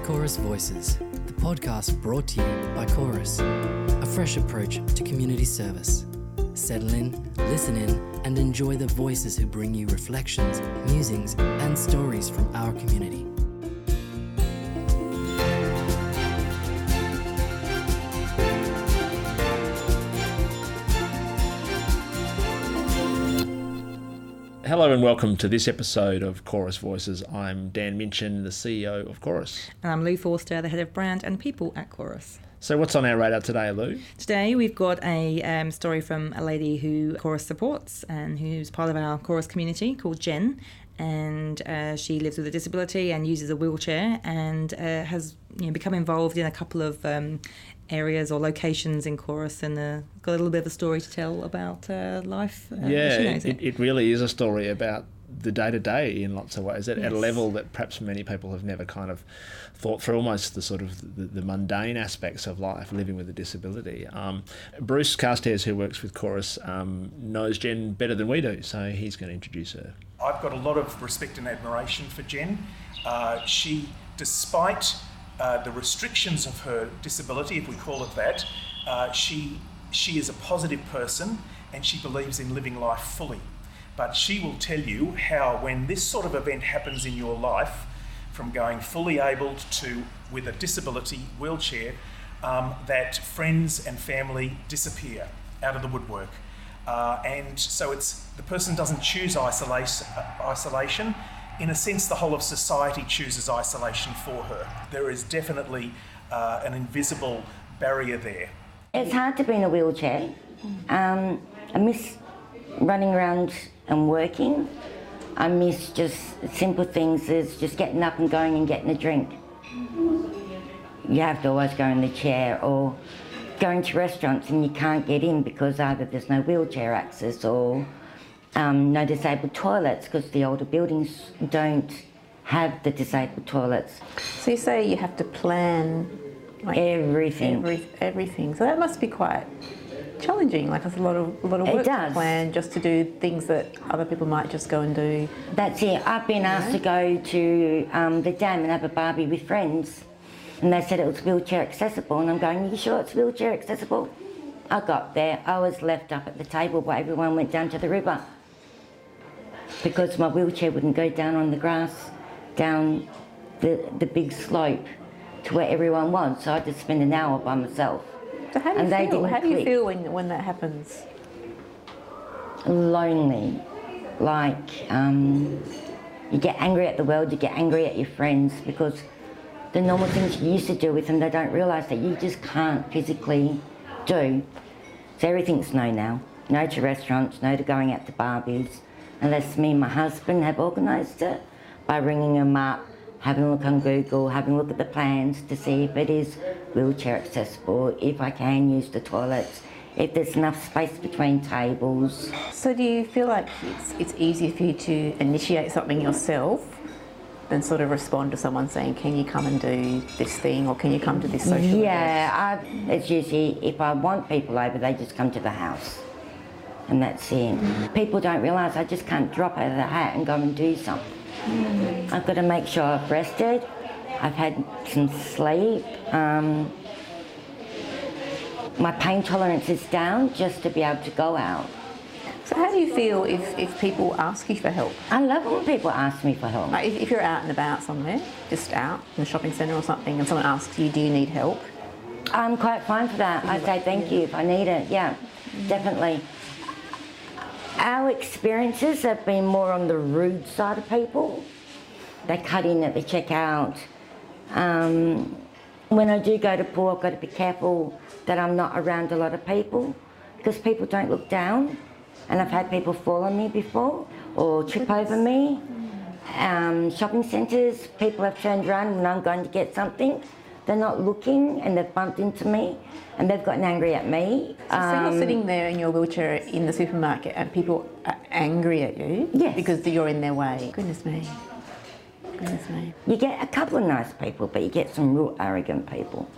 Chorus Voices, the podcast brought to you by Chorus, a fresh approach to community service. Settle in, listen in, and enjoy the voices who bring you reflections, musings, and stories from our community. Hello and welcome to this episode of Chorus Voices. I'm Dan Minchin, the CEO of Chorus. And I'm Lou Forster, the Head of Brand and People at Chorus. So what's on our radar today, Lou? Today we've got a story from a lady who Chorus supports and who's part of our Chorus community called Jen. And she lives with a disability and uses a wheelchair and has become involved in a couple of areas or locations in Chorus and got a little bit of a story to tell about life. It really is a story about the day-to-day in lots of ways, at a level that perhaps many people have never kind of thought through, almost the sort of the mundane aspects of life, living with a disability. Bruce Carstairs, who works with Chorus, knows Jen better than we do, so he's going to introduce her. I've got a lot of respect and admiration for Jen. She, despite the restrictions of her disability, if we call it that, she is a positive person and she believes in living life fully. But she will tell you how when this sort of event happens in your life, from going fully abled to with a disability wheelchair, that friends and family disappear out of the woodwork. And so the person doesn't choose isolation. In a sense, the whole of society chooses isolation for her. There is definitely an invisible barrier there. It's hard to be in a wheelchair. I miss running around and working. I miss just simple things as just getting up and going and getting a drink. You have to always go in the chair, or going to restaurants and you can't get in because either there's no wheelchair access or no disabled toilets, because the older buildings don't have the disabled toilets. So you say you have to plan everything. Everything. So that must be quite challenging. Like it's a lot of work to plan just to do things that other people might just go and do. That's it. I've been asked to go to the dam and have a barbie with friends, and they said it was wheelchair accessible, and I'm going, you sure it's wheelchair accessible? I got there, I was left up at the table while everyone went down to the river because my wheelchair wouldn't go down on the grass, down the big slope to where everyone was, so I had to spend an hour by myself. So how do you feel? How do you feel when that happens? Lonely. Like, you get angry at the world, you get angry at your friends, because the normal things you used to do with them, they don't realise that you just can't physically do. So everything's no now. No to restaurants, no to going out to barbies, unless me and my husband have organised it by ringing them up, having a look on Google, having a look at the plans to see if it is wheelchair accessible, if I can use the toilets, if there's enough space between tables. So do you feel like it's easier for you to initiate something yourself than sort of respond to someone saying, can you come and do this thing, or can you come to this social event? Yeah, it's usually, if I want people over, they just come to the house. And that's it. People don't realise I just can't drop out of the hat and go and do something. I've got to make sure I've rested, I've had some sleep, my pain tolerance is down just to be able to go out. So how do you feel if people ask you for help? I love when people ask me for help. Like if you're out and about somewhere, just out in a shopping centre or something, and someone asks you, do you need help? I'm quite fine for that. I say thank you if I need it, yeah, definitely. Our experiences have been more on the rude side of people. They cut in at the checkout. When I do go to pool, I've got to be careful that I'm not around a lot of people, because people don't look down. And I've had people fall on me before or trip over me. Shopping centres, people have turned around when I'm going to get something. They're not looking and they've bumped into me and they've gotten angry at me. So you're sitting there in your wheelchair in the supermarket and people are angry at you? Yes. Because you're in their way. Goodness me. Goodness me. You get a couple of nice people, but you get some real arrogant people.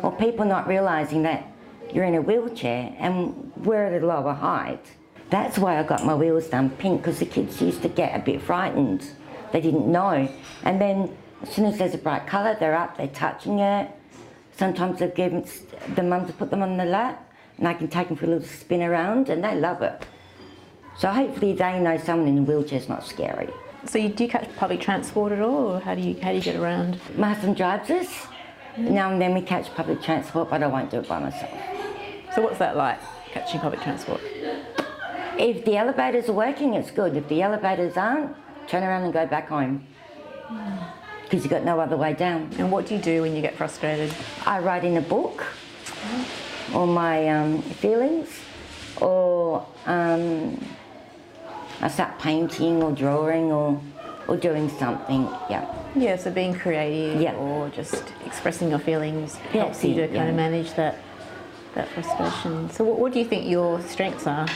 Or people not realising that you're in a wheelchair and we're at a lower height. That's why I got my wheels done pink, because the kids used to get a bit frightened. They didn't know. And then As soon as there's a bright colour, they're up, they're touching it. Sometimes I've given the mums to put them on the lap and I can take them for a little spin around and they love it. So hopefully they know someone in a wheelchair is not scary. So do you catch public transport at all, or how do you get around? My husband drives us. Now and then we catch public transport, but I won't do it by myself. So what's that like, catching public transport? If the elevators are working, it's good. If the elevators aren't, turn around and go back home. Because you've got no other way down. And what do you do when you get frustrated? I write in a book all my feelings, or I start painting or drawing or doing something, yeah. Yeah, so being creative, Yeah. or just expressing your feelings Yeah, helps you to kind yeah. of manage that frustration. So what do you think your strengths are?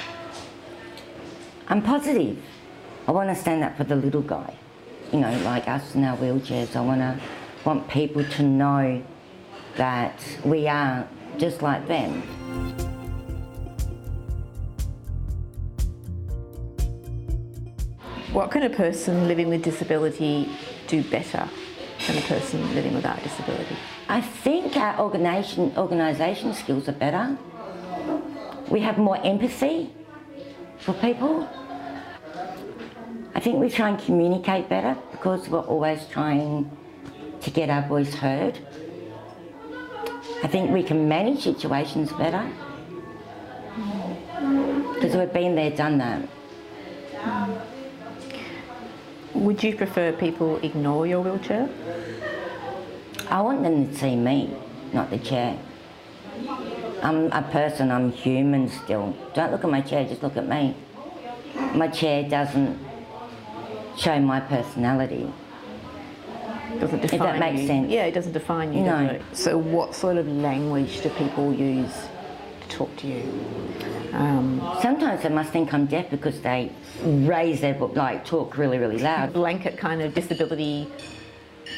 I'm positive. I want to stand up for the little guy. You know, like us in our wheelchairs. I want people to know that we are just like them. What can a person living with disability do better than a person living without disability? I think our organisation skills are better. We have more empathy for people. I think we try and communicate better because we're always trying to get our voice heard. I think we can manage situations better because we've been there, done that. Would you prefer people ignore your wheelchair? I want them to see me, not the chair. I'm a person, I'm human still. Don't look at my chair, just look at me. My chair doesn't show my personality. Doesn't define If that makes you. sense. Yeah, it doesn't define you, No. does it? So what sort of language do people use to talk to you? Sometimes they must think I'm deaf because they raise their voice, like talk really, really loud. Blanket kind of disability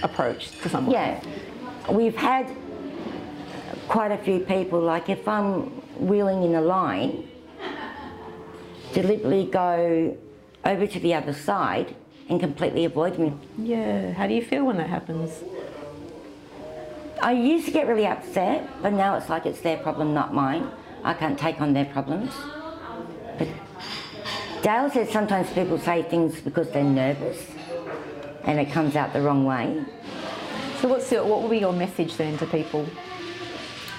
approach to someone. Yeah, we've had quite a few people, like if I'm wheeling in a line, deliberately go over to the other side and completely avoid me. Yeah, how do you feel when that happens? I used to get really upset, but now it's like it's their problem, not mine. I can't take on their problems. But Dale says sometimes people say things because they're nervous and it comes out the wrong way. So what would be your message then to people?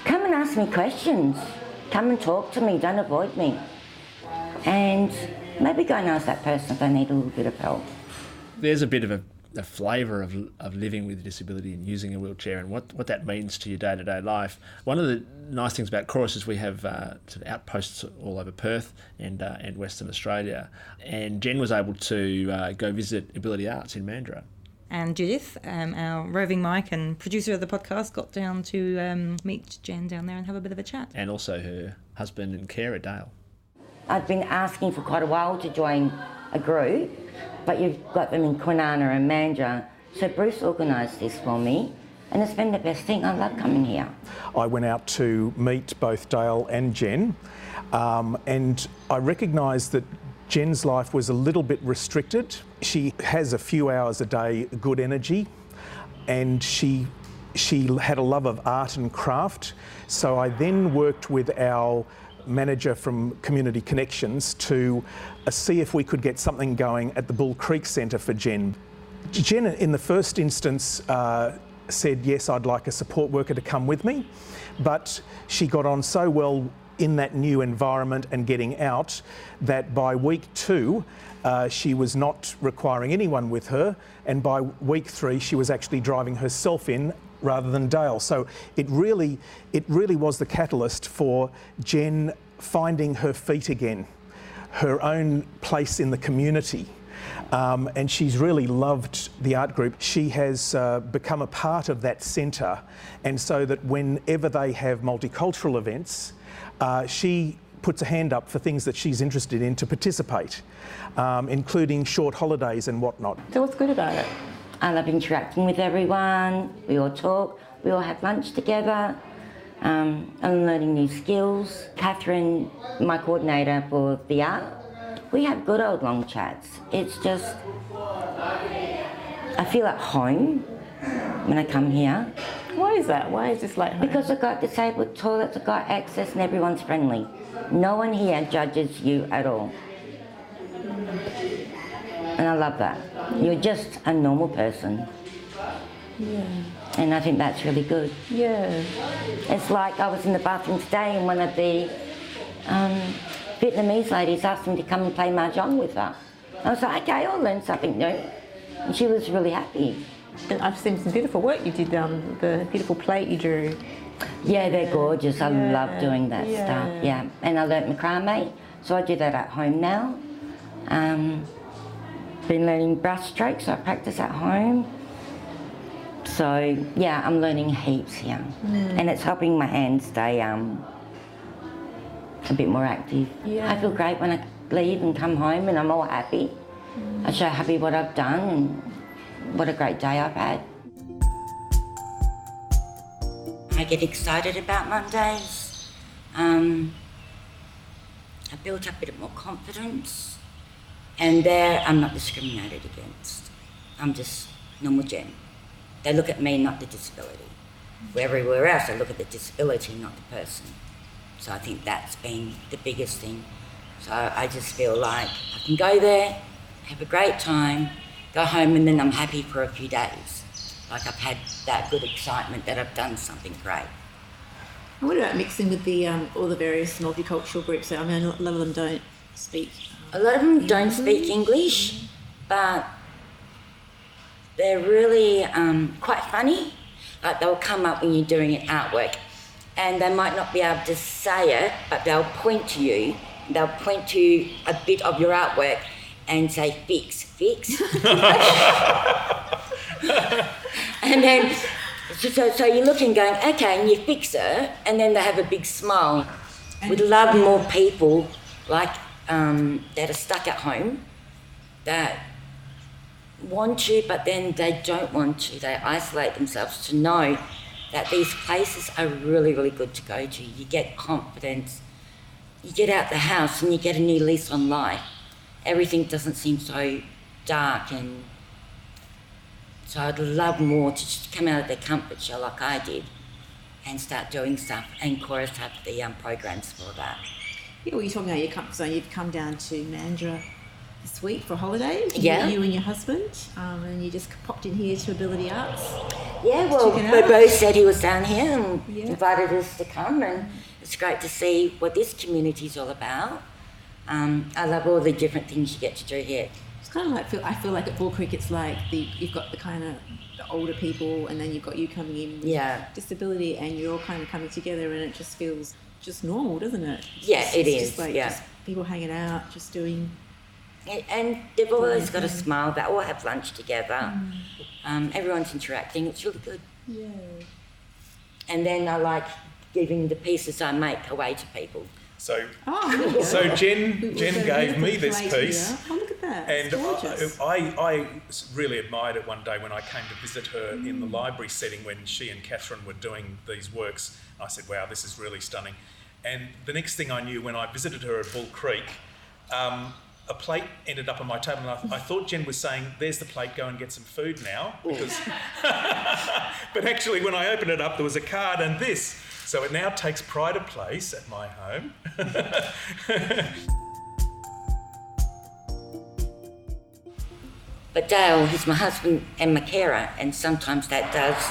Come and ask me questions. Come and talk to me, don't avoid me. And maybe go and ask that person if they need a little bit of help. There's a bit of a flavour of living with a disability and using a wheelchair and what that means to your day-to-day life. One of the nice things about Chorus is we have sort of outposts all over Perth and Western Australia. And Jen was able to go visit Ability Arts in Mandurah. And Judith, our roving mic and producer of the podcast, got down to meet Jen down there and have a bit of a chat. And also her husband and carer, Dale. I've been asking for quite a while to join a group, but you've got them in Kwinana and Mandurah. So Bruce organised this for me, and it's been the best thing. I love coming here. I went out to meet both Dale and Jen, and I recognised that Jen's life was a little bit restricted. She has a few hours a day good energy, and she had a love of art and craft. So I then worked with our manager from Community Connections to see if we could get something going at the Bull Creek Centre for Jen. Jen, in the first instance, said, yes, I'd like a support worker to come with me, but she got on so well in that new environment and getting out that by week 2, she was not requiring anyone with her, and by week 3, she was actually driving herself in rather than Dale. So it really was the catalyst for Jen finding her feet again, her own place in the community. And she's really loved the art group. She has become a part of that centre, and so that whenever they have multicultural events, she puts a hand up for things that she's interested in to participate, including short holidays and whatnot. So what's good about it? I love interacting with everyone. We all talk. We all have lunch together. I'm learning new skills. Catherine, my coordinator for the art, we have good old long chats. It's just, I feel at home. when I come here. Why is that? Why is this like home? Because I've got disabled toilets, I've got access, and everyone's friendly. No one here judges you at all. And I love that. You're just a normal person. Yeah. And I think that's really good. Yeah. It's like I was in the bathroom today and one of the Vietnamese ladies asked me to come and play mahjong with her. I was like, okay, I'll learn something new. And she was really happy. And I've seen some beautiful work you did, the beautiful plate you drew. Yeah, they're gorgeous. I love doing that Yeah. stuff, yeah. And I learnt macrame, so I do that at home now. Been learning brush strokes, so I practice at home. So, yeah, I'm learning heaps here. And it's helping my hands stay a bit more active. Yeah. I feel great when I leave and come home and I'm all happy. I show happy what I've done and what a great day I've had. I get excited about Mondays. I built up a bit more confidence. And there, I'm not discriminated against. I'm just normal Jen. They look at me, not the disability. Where everywhere else, they look at the disability, not the person. So I think that's been the biggest thing. So I just feel like I can go there, have a great time, go home, and then I'm happy for a few days. Like I've had that good excitement that I've done something great. What about mixing with the all the various multicultural groups? I mean, a lot of them don't speak. A lot of them don't speak English, but they're really quite funny. Like they'll come up when you're doing an artwork and they might not be able to say it, but they'll point to you. They'll point to a bit of your artwork and say, fix. And then, so you're looking going, okay, and you fix it, and then they have a big smile. We'd love more people like that are stuck at home, that want to, but then they don't want to. They isolate themselves to know that these places are really, really good to go to. You get confidence. You get out the house and you get a new lease on life. Everything doesn't seem so dark, and so I'd love more to just come out of their comfort shell like I did and start doing stuff, and Chorus have the programs for that. Yeah, well, you're talking about your comfort zone. You've come down to Mandurah this week for holidays. Yeah. You and your husband, and you just popped in here to Ability Arts. Yeah, well, Check it out. Bobo said he was down here and Yeah. invited us to come, and it's great to see what this community's all about. I love all the different things you get to do here. It's kind of like I feel like at Bull Creek, it's like you've got the kind of the older people, and then you've got you coming in with Yeah. disability, and you're all kind of coming together, and it just feels just normal, doesn't it? Yeah, it It's is, just like yeah. just people hanging out, just doing. And they've always got a smile. They all have lunch together. Everyone's interacting. It's really good. Yeah. And then I like giving the pieces I make away to people. So, Oh, there you go. so Jen We've got a gave me beautiful this plate piece. here. Oh, look at that. And It's gorgeous. I really admired it one day when I came to visit her in the library setting when she and Catherine were doing these works. I said, wow, this is really stunning. And the next thing I knew, when I visited her at Bull Creek, a plate ended up on my table, and I thought Jen was saying, there's the plate, go and get some food now. Because but actually, when I opened it up, there was a card and this. So it now takes pride of place at my home. But Dale, he's my husband and my carer, and sometimes that does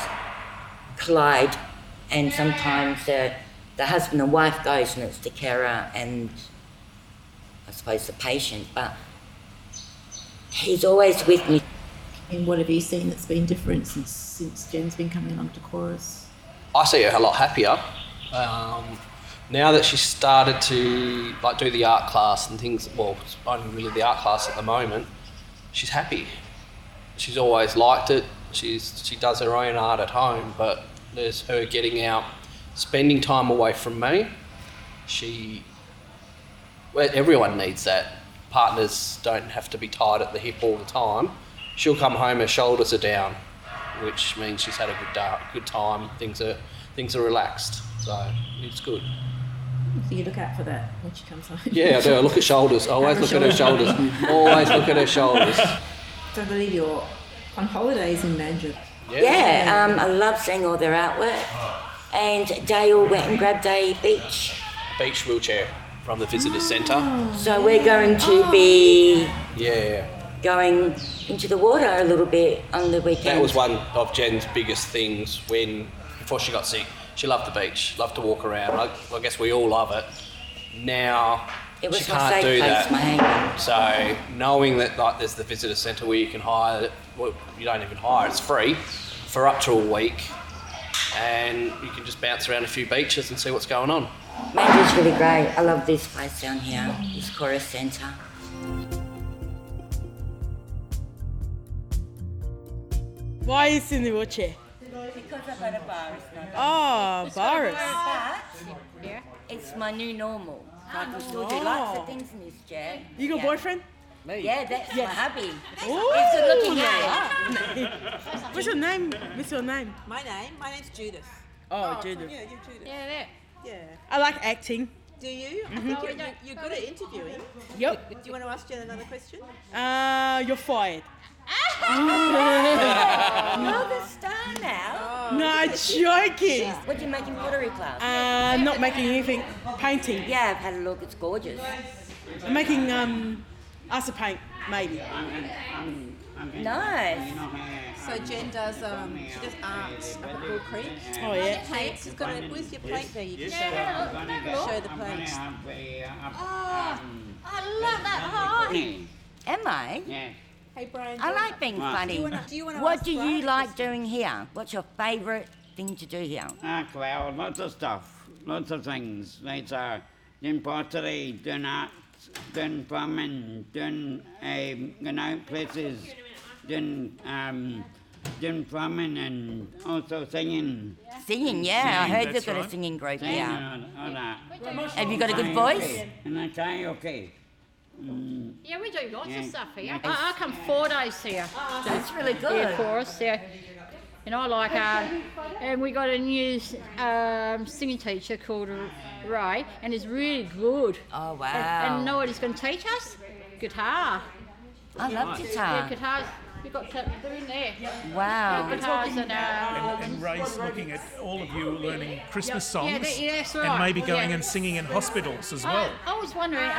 collide, and sometimes the husband and wife goes and it's the carer and I suppose the patient, but he's always with me. And what have you seen that's been different since Jen's been coming along to Chorus? I see her a lot happier. Now that she's started to do the art class and things, well, it's only really the art class at the moment, she's happy. She's always liked it. She does her own art at home, but there's her getting out, spending time away from me. Everyone needs that. Partners don't have to be tied at the hip all the time. She'll come home, her shoulders are down, which means she's had a good time. Things are relaxed, so it's good. So you look out for that when she comes home? Yeah, I do. I look at shoulders. I always look at her shoulders. Always look at her shoulders. So I believe you're on holidays in Mandurah. Yeah, I love seeing all their artwork. And Dale went and grabbed a beach wheelchair from the visitor centre. So we're going to be Yeah. going into the water a little bit on the weekend. That was one of Jen's biggest things before she got sick. She loved the beach, loved to walk around. I guess we all love it. Now It was she my can't safe do place, that. So knowing that like there's the visitor centre where you can hire, well, you don't even hire, it's free for up to a week, and you can just bounce around a few beaches and see what's going on. Mandy's really great. I love this place down here, this Chorus Centre. Why is he in the wheelchair? Because I've got a virus. Oh, virus. But it's my new normal. I can still do lots of things in this chair. You got a boyfriend? Yeah, that's my hubby. Ooh. He's good looking guy. What's your name? What's your name? My name's Judith. Oh, Judith. Yeah, you're Judith. Yeah, there. Yeah. I like acting. Do you? I think you're good at interviewing. Yep. Do you want to ask Jen another question? You're fired. You're the star now. No, joking. What do you make in pottery class? Not making anything. Painting. Yeah, I've had a look. It's gorgeous. I'm making acid paint, maybe. Nice. So Jen does she does art up at Bull Creek. Oh yeah. Paints. She's got a. Where's your plate there? You can show the plate. Oh, I love that. Hi. Am I? Yeah. Hey Brian. I like being funny. Do you want to What ask do you Brian? like doing here? What's your favourite thing to do here? Well, lots of stuff, lots of things. Like doing pottery, doing art, doing plumbing, doing places, doing plumbing, and also singing. Singing, yeah. I heard you've got a singing group here. All that. Have you got a good voice? And I say okay. Yeah, we do lots of stuff here. I come 4 days here. That's really Yeah, good. for us. Yeah. And I like and we got a new singing teacher called Ray, and he's really good. Oh, wow. And know what he's going to teach us? Guitar. I love Yeah, guitar. guitars. You've got they're in there. Wow. Guitars And Ray's looking at all of you learning Christmas songs, Yeah, that's right. and maybe going Yeah. and singing in hospitals as well. I was wondering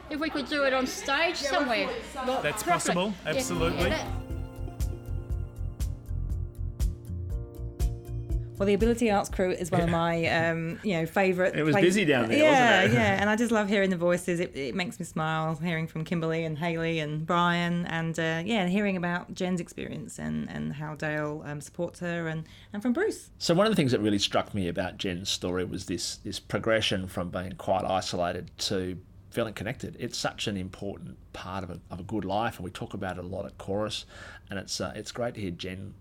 if we could do it on stage somewhere. That's possible, absolutely. Well, the Ability Arts Crew is one of my, favourite. It was busy down there, yeah, wasn't it? Yeah, and I just love hearing the voices. It makes me smile, hearing from Kimberly and Hayley and Brian, and hearing about Jen's experience and how Dale supports her, and from Bruce. So one of the things that really struck me about Jen's story was this progression from being quite isolated to feeling connected. It's such an important part of a good life, and we talk about it a lot at Chorus, and it's great to hear Jen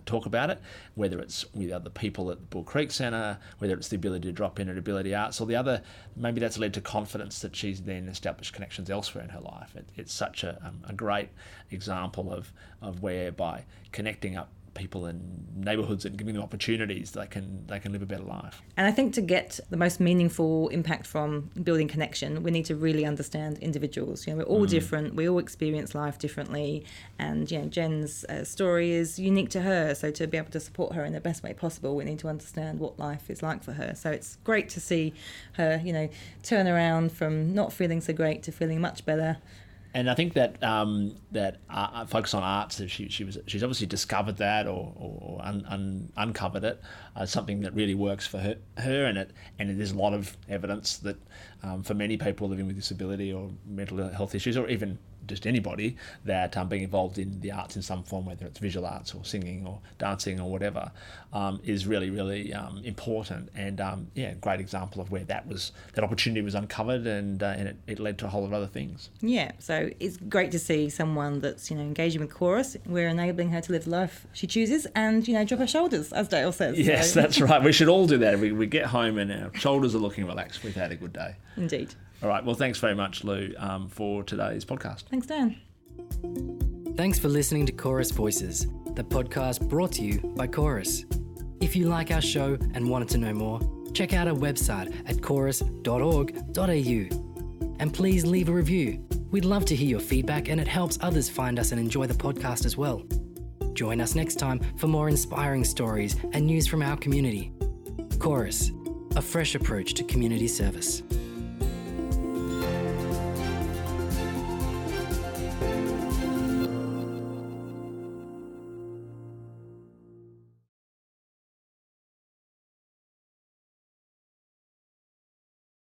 talk about it, whether it's with other people at the Bull Creek Centre, whether it's the ability to drop in at Ability Arts, or the other, maybe that's led to confidence that she's then established connections elsewhere in her life. It's such a great example of whereby connecting up people in neighbourhoods and giving them opportunities, they can live a better life. And I think to get the most meaningful impact from building connection, we need to really understand individuals. We're all different. We all experience life differently. And Jen's story is unique to her. So to be able to support her in the best way possible, we need to understand what life is like for her. So it's great to see her, turn around from not feeling so great to feeling much better. And I think that focus on arts, she's obviously discovered that or uncovered it, something that really works for her, and there's a lot of evidence that for many people living with disability or mental health issues, or even just anybody, that being involved in the arts in some form, whether it's visual arts or singing or dancing or whatever, is really, really important. And great example of where that opportunity was uncovered, and it led to a whole lot of other things. Yeah, so it's great to see someone that's engaging with Chorus. We're enabling her to live the life she chooses, and drop her shoulders, as Dale says. Yes, so. That's right. We should all do that. We get home and our shoulders are looking relaxed. We've had a good day. Indeed. All right. Well, thanks very much, Lou, for today's podcast. Thanks, Dan. Thanks for listening to Chorus Voices, the podcast brought to you by Chorus. If you like our show and wanted to know more, check out our website at chorus.org.au. And please leave a review. We'd love to hear your feedback, and it helps others find us and enjoy the podcast as well. Join us next time for more inspiring stories and news from our community. Chorus, a fresh approach to community service.